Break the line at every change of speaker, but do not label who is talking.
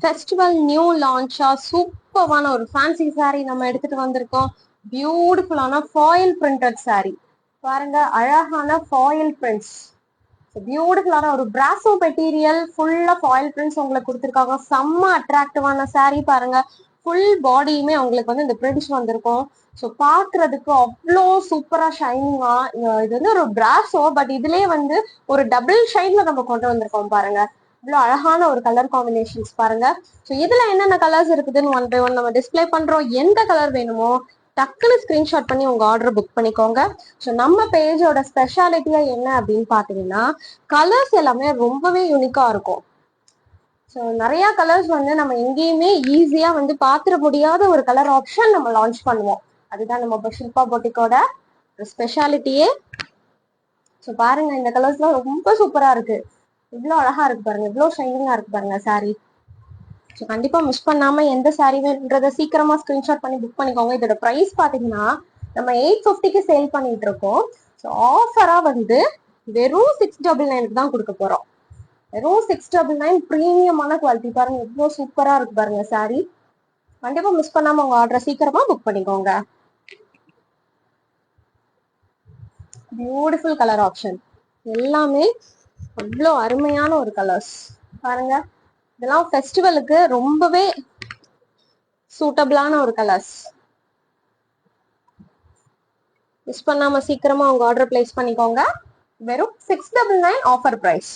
Festival new லான்ச்சா சூப்பரான ஒரு fancy saree நம்ம எடுத்துட்டு வந்திருக்கோம். பியூட்டிஃபுல்லான ஃபாயில் பிரிண்டட் saree. பாருங்க, அழகான ஃபாயில் பிரிண்ட்ஸ். பியூட்டிஃபுல்லான ஒரு பிராசோ மெட்டீரியல், ஃபுல்லா ஃபாயில் பிரிண்ட்ஸ் உங்களுக்கு கொடுத்துருக்காங்க. செம்ம அட்ராக்டிவான saree. பாருங்க, ஃபுல் பாடியுமே உங்களுக்கு வந்து இந்த பிரிண்ட்ஸ் வந்திருக்கும். ஸோ பாக்குறதுக்கு அவ்வளோ சூப்பரா ஷைனிங்கா. இது வந்து ஒரு பிராசோ, பட் இதுலயே வந்து ஒரு டபுள் ஷைன்ல நம்ம கொண்டு வந்திருக்கோம். பாருங்க, இவ்வளவு அழகான ஒரு கலர் காம்பினேஷன்ஸ். பாருங்க, ஸோ இதுல என்னென்ன கலர்ஸ் இருக்குதுன்னு ஒன் பை ஒன் நம்ம டிஸ்பிளே பண்றோம். எந்த கலர் வேணுமோ டக்குன்னு ஸ்கிரீன்ஷாட் பண்ணி உங்க ஆர்டர் புக் பண்ணிக்கோங்க. ஸோ நம்ம பேஜோட ஸ்பெஷாலிட்டியா என்ன அப்படின்னு பாத்தீங்கன்னா, கலர்ஸ் எல்லாமே ரொம்பவே யூனிக்கா இருக்கும். ஸோ நிறைய கலர்ஸ் வந்து நம்ம எங்கேயுமே ஈஸியா வந்து பாத்திர முடியாத ஒரு கலர் ஆப்ஷன் நம்ம லான்ச் பண்ணுவோம். அதுதான் நம்ம ஷில்பா பொட்டிக்கோட ஸ்பெஷாலிட்டியே. ஸோ பாருங்க, இந்த கலர்ஸ்லாம் ரொம்ப சூப்பரா இருக்கு. இவ்வளோ அழகா இருக்கு பாருங்க, இவ்வளோ ஷைனிங்கா இருக்கு பாருங்க சாரி. ஸோ கண்டிப்பா மிஸ் பண்ணாம எந்த சாரி வேணுன்றத சீக்கிரமா ஸ்கிரீன்ஷாட் பண்ணி புக் பண்ணிக்கோங்க. இதோட ப்ரைஸ் பாத்தீங்கன்னா நம்ம 850க்கு சேல் பண்ணிட்டு இருக்கோம். ஸோ ஆஃபரா வந்து வெறும் 699 தான் கொடுக்க போறோம். வெறும் 699, ப்ரீமியமான குவாலிட்டி. பாருங்க, எவ்வளோ சூப்பரா இருக்கு பாருங்க சாரி. கண்டிப்பா மிஸ் பண்ணாம உங்க ஆர்டரை சீக்கிரமா புக் பண்ணிக்கோங்க. பியூட்டிஃபுல் கலர் ஆப்ஷன் எல்லாமே அவ்வளோ அருமையான ஒரு கலர்ஸ். பாருங்க, இதெல்லாம் ஃபெஸ்டிவலுக்கு ரொம்பவே சூட்டபிளான ஒரு கலர்ஸ். மிஸ் பண்ணாம சீக்கிரமா உங்க ஆர்டர் பிளேஸ் பண்ணிக்கோங்க. வெறும் 699 ஆஃபர் பிரைஸ்.